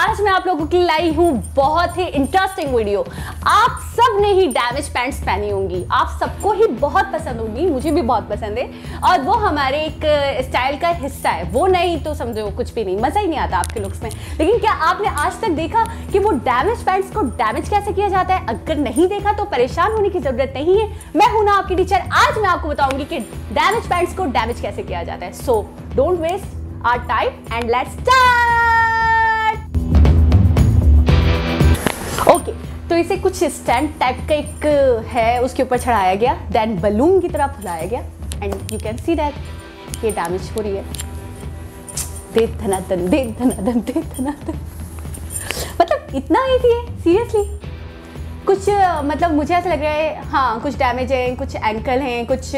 आज मैं आप लोगों के लिए लाई हूँ बहुत ही इंटरेस्टिंग वीडियो। आप सब ने ही डैमेज पैंट्स पहनी होंगी, आप सबको ही बहुत पसंद होगी, मुझे भी बहुत पसंद है और वो हमारे एक स्टाइल का हिस्सा है। वो नहीं तो समझो कुछ भी नहीं, मजा ही नहीं आता आपके लुक्स में। लेकिन क्या आपने आज तक देखा कि वो डैमेज पैंट्स को डैमेज कैसे किया जाता है? अगर नहीं देखा तो परेशान होने की जरूरत नहीं है, मैं हूं ना आपकी टीचर। आज मैं आपको बताऊंगी कि डैमेज पैंट्स को डैमेज कैसे किया जाता है। So don't waste our time and let's start. Okay, तो इसे कुछ स्टैंड टाइप का एक है, उसके ऊपर चढ़ाया गया, देन बलून की तरह फुलाया गया and you can see that ये डैमेज हो रही है। दे धनाधन दे धनाधन दे धनाधन, मतलब इतना ही थी सीरियसली। कुछ मतलब मुझे ऐसा लग रहा है हाँ कुछ डैमेज है, कुछ एंकल हैं, कुछ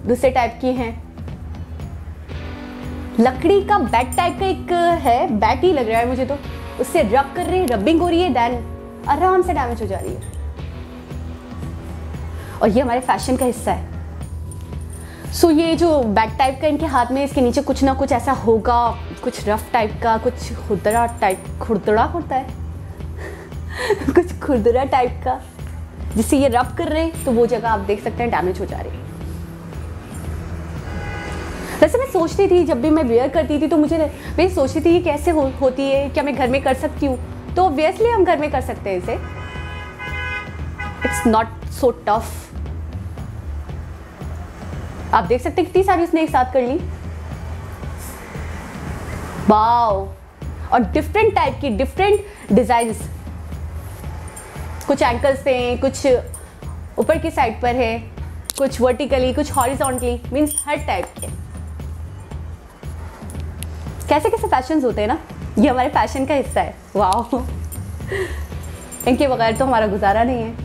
दूसरे टाइप की हैं। लकड़ी का बैट टाइप का एक है, बैट ही लग रहा है मुझे तो। उससे रब कर रही है, रबिंग हो रही है, देन आराम से डैमेज हो जा रही है। और ये हमारे फैशन का हिस्सा है। सो ये जो बैट टाइप का इनके हाथ में, इसके नीचे कुछ ना कुछ ऐसा होगा, कुछ रफ टाइप का, कुछ खुरदरा टाइप, खुरदरा होता है कुछ खुरदरा टाइप का, जिससे ये रब कर रहे हैं तो वो जगह आप देख सकते हैं डैमेज हो जा रही है। वैसे मैं सोचती थी जब भी मैं वेयर करती थी तो मैं सोचती थी ये कैसे होती है, क्या मैं घर में कर सकती हूँ? तो ऑब्वियसली हम घर में कर सकते हैं इसे। It's not so tough. आप देख सकते हैं कितनी सारी उसने एक साथ कर ली। वाओ! और डिफरेंट टाइप की डिफरेंट डिजाइन्स, कुछ एंकल्स पे हैं, कुछ ऊपर की साइड पर है, कुछ वर्टिकली, कुछ हॉरिजॉन्टली, मीन्स हर टाइप के। कैसे कैसे फैशंस होते हैं ना, ये हमारे फैशन का हिस्सा है। वाओ! इनके बगैर तो हमारा गुजारा नहीं है।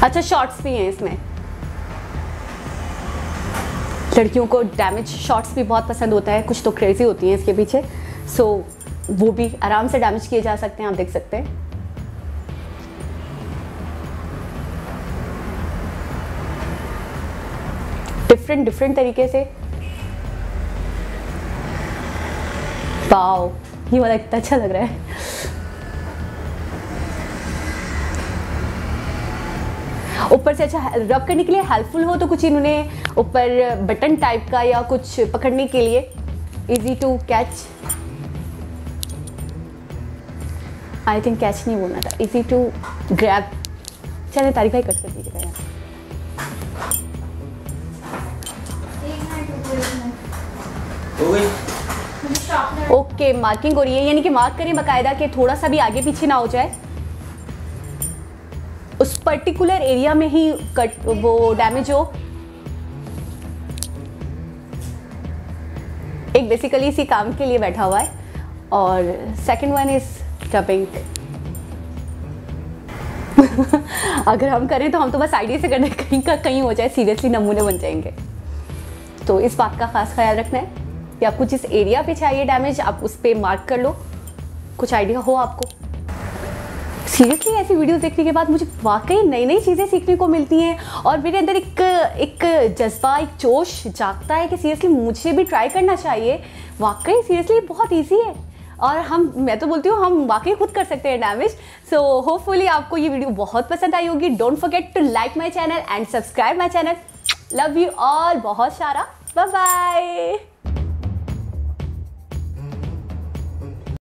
अच्छा, शॉर्ट्स भी हैं इसमें। लड़कियों को डैमेज शॉर्ट्स भी बहुत पसंद होता है, कुछ तो क्रेजी होती हैं इसके पीछे। सो वो भी आराम से डैमेज किए जा सकते हैं, आप देख सकते हैं। डिफरेंट तरीके से। वाओ, ये वाला इतना अच्छा लग रहा है। ऊपर से अच्छा रब करने के लिए हेल्पफुल हो तो कुछ इन्होंने ऊपर बटन टाइप का या कुछ पकड़ने के लिए, easy to catch. I think catch नहीं बोलना था, इजी टू ग्रैब। चलिए तारीफ भाई कट कर दीजिएगा यार। ओके, मार्किंग हो रही है, यानी कि मार्क करें बकायदा कि थोड़ा सा भी आगे पीछे ना हो जाए, उस पर्टिकुलर एरिया में ही कट वो डैमेज हो। एक बेसिकली इसी काम के लिए बैठा हुआ है और सेकंड वन इज रबिंग। अगर हम करें तो हम तो बस आइडिया से करने, कहीं का कहीं हो जाए, सीरियसली नमूने बन जाएंगे। तो इस बात का खास ख्याल रखना है कि आपको जिस एरिया पे चाहिए डैमेज, आप उस पे मार्क कर लो, कुछ आइडिया हो आपको। सीरियसली ऐसी वीडियोस देखने के बाद मुझे वाकई नई नई चीज़ें सीखने को मिलती हैं और मेरे अंदर एक जज्बा, एक जोश जागता है कि सीरियसली मुझे भी ट्राई करना चाहिए। वाकई सीरियसली बहुत ईजी है और मैं तो बोलती हूँ हम वाकई खुद कर सकते हैं डैमेज। सो होपफुली आपको ये वीडियो बहुत पसंद आई होगी। Don't forget to like my channel and subscribe my channel. Love you all, बहुत सारा, बाय बाय।